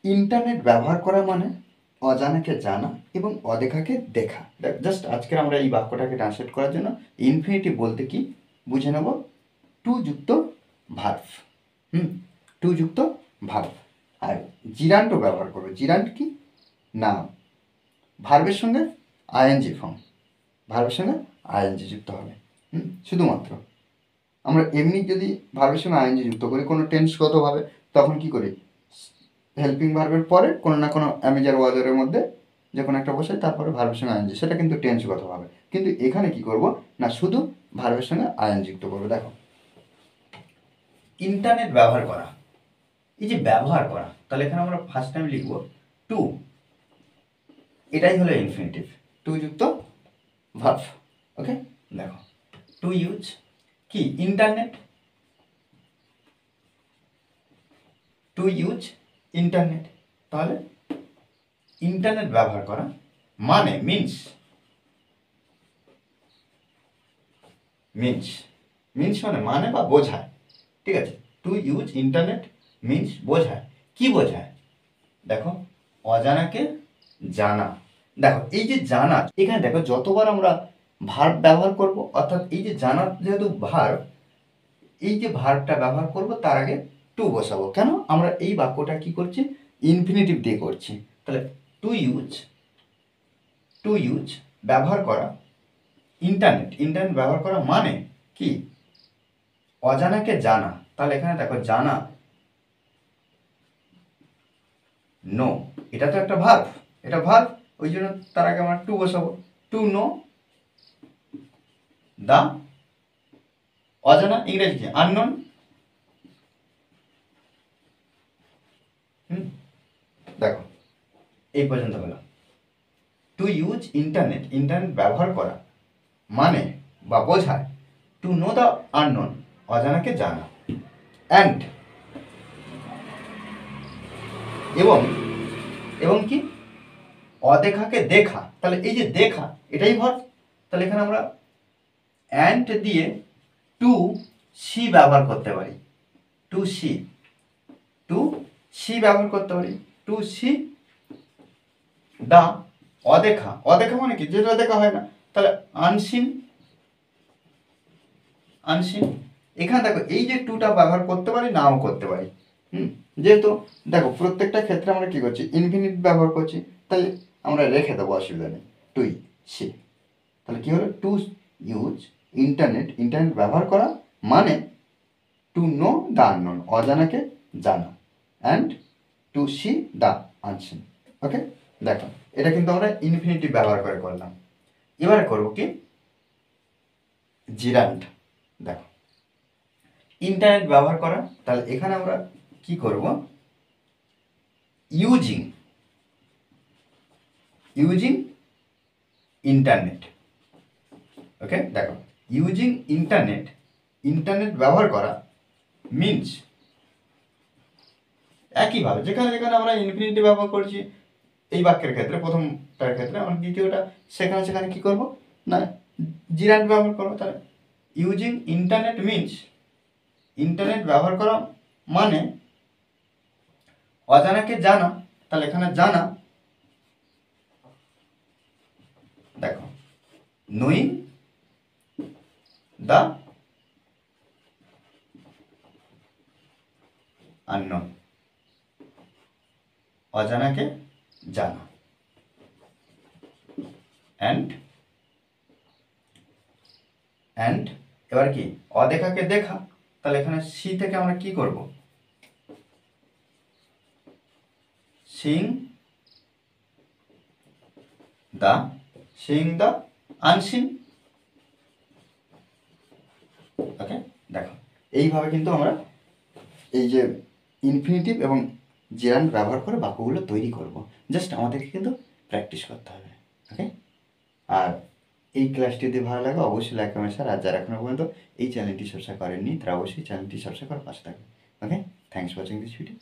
Internet ব্যবহার করা মানে অজানাকে জানা এবং অদেখাকে দেখা। জাস্ট আজকের আমরা এই বাক্যটাকে ট্রান্সলেট করার জন্য ইনফিনিটিভ বলতে কি বুঝে নেব, টু যুক্ত ভার্ব। টু যুক্ত ভার্ব। আর জিরান্টও ব্যবহার করবো। জিরান্ট কি? নাম। ভার্বের সঙ্গে আইএনজি ফর্ম, ভার্বের সঙ্গে আইএনজি যুক্ত হবে। শুধুমাত্র আমরা এমনি যদি ভার্বের সঙ্গে আইএনজি যুক্ত করি কোনো টেন্সগতভাবে, তখন কি করি, হেল্পিং ভার্বের পরে কোনো না কোনো অ্যামিজার ওয়ার্ডের মধ্যে যে কোনো একটা বসাই, তারপরে ভার্বের সঙ্গে আইএনজি, সেটা কিন্তু টেন্সগতভাবে। কিন্তু এখানে কি করব না, শুধু ভার্বের সঙ্গে আইএনজি যুক্ত করবো। দেখো, ইন্টারনেট ব্যবহার করা, এই যে ব্যবহার করা, তাহলে এখানে আমরা ফার্স্ট টাইম লিখব টু, এটাই হলো ইনফিনিটিভ, টু যুক্ত ভার্ব। ওকে, দেখো, টু ইউজ কি ইন্টারনেট, টু ইউজ ইন্টারনেট। তাহলে ইন্টারনেট ব্যবহার করা মানে মিনস মানে বা বোঝায়। ঠিক আছে, টু ইউজ ইন্টারনেট মিনস বোঝায়। কি বোঝায়? দেখো, অজানাকে জানা। দেখো, এই যে জানা, এখানে দেখো যতবার আমরা ভার্ব ব্যবহার করব, অর্থাৎ এই যে জানা যেহেতু ভার্ব, এই যে ভার্বটা ব্যবহার করব তার আগে টু বসাবো। কেন? আমরা এই বাক্যটা কি করছি, ইনফিনিটিভ দিয়ে করছি। তাহলে টু ইউজ ব্যবহার করা ইন্টারনেট ব্যবহার করা মানে কি অজানাকে জানা। তাহলে এখানে দেখো, জানা নো, এটা তো একটা ভার্ব, এটা ভার্ব, ওই জন্য তার আগে আমরা টু বসাবো। টু নো দা অজানা, ইংরেজি কি আননোন। দেখো, এই পর্যন্ত হলো। টু ইউজ ইন্টারনেট ব্যবহার করা মানে বা বোঝায় টু নো দ্য আননোন, অজানাকে জানা। অ্যান্ড এবং কি অদেখাকে দেখা। তাহলে এই যে দেখা, এটাই ভার্ব। তাহলে এখানে আমরা অ্যান্ড দিয়ে টু সি ব্যবহার করতে পারি। টু সি ব্যবহার করতে পারি। টু সি দা অদেখা মানে কি, যেটা দেখা হয় না। তাহলে আনসিন। এখানে দেখো, এই যে টুটা ব্যবহার করতে পারি, নাও করতে পারি। যেহেতু দেখো প্রত্যেকটা ক্ষেত্রে আমরা কি করছি, ইনফিনিট ব্যবহার করছি, তাই আমরা রেখে দেবো, অসুবিধা নেই। টুই সি, তাহলে কি হলো, টু ইউজ ইন্টারনেট ব্যবহার করা মানে টু নো দ্য আননোন, অজানাকে জানা। And to see the unseen. Okay, দেখো, এটা কিন্তু আমরা ইনফিনিটিভ ব্যবহার করে করলাম। এবারে করবো কি জিরান্ট। দেখো, ইন্টারনেট ব্যবহার করা, তাহলে এখানে আমরা কি করব, ইউজিং ইন্টারনেট। ওকে, দেখো, ইউজিং ইন্টারনেট ব্যবহার করা মিনস একইভাবে যেখানে যেখানে আমরা ইনফিনিটিভ ব্যবহার করছি এই বাক্যের ক্ষেত্রে, প্রথমটার ক্ষেত্রে আমরা দ্বিতীয়টা সেখানে কি করব না, জিরান্ট ব্যবহার করবো। তাহলে ইউজিং ইন্টারনেট মিনস ইন্টারনেট ব্যবহার করা মানে অজানাকে জানা। তাহলে এখানে জানা, দেখো, নোয়িং দ্য আননোন, অজানাকে জানা। অ্যান্ড এবার কি অদেখাকে দেখা। তাহলে এখানে সি থেকে আমরা কি করব, সিং দ্য আনসিন। ওকে, দেখো, এইভাবে কিন্তু আমরা এই যে ইনফিনিটিভ এবং জেরান্ট ব্যবহার করে বাক্যগুলো তৈরি করব। জাস্ট আমাদেরকে কিন্তু প্র্যাকটিস করতে হবে। ওকে, আর এই ক্লাসটি যদি ভালো লাগে অবশ্যই লাইক কমেন্ট শেয়ার। আর যারা এখনো পর্যন্ত এই চ্যানেলটি সাবস্ক্রাইব করেননি তারা অবশ্যই চ্যানেলটি সাবস্ক্রাইব করে পাশে থাকবে। Okay, thanks for watching this video.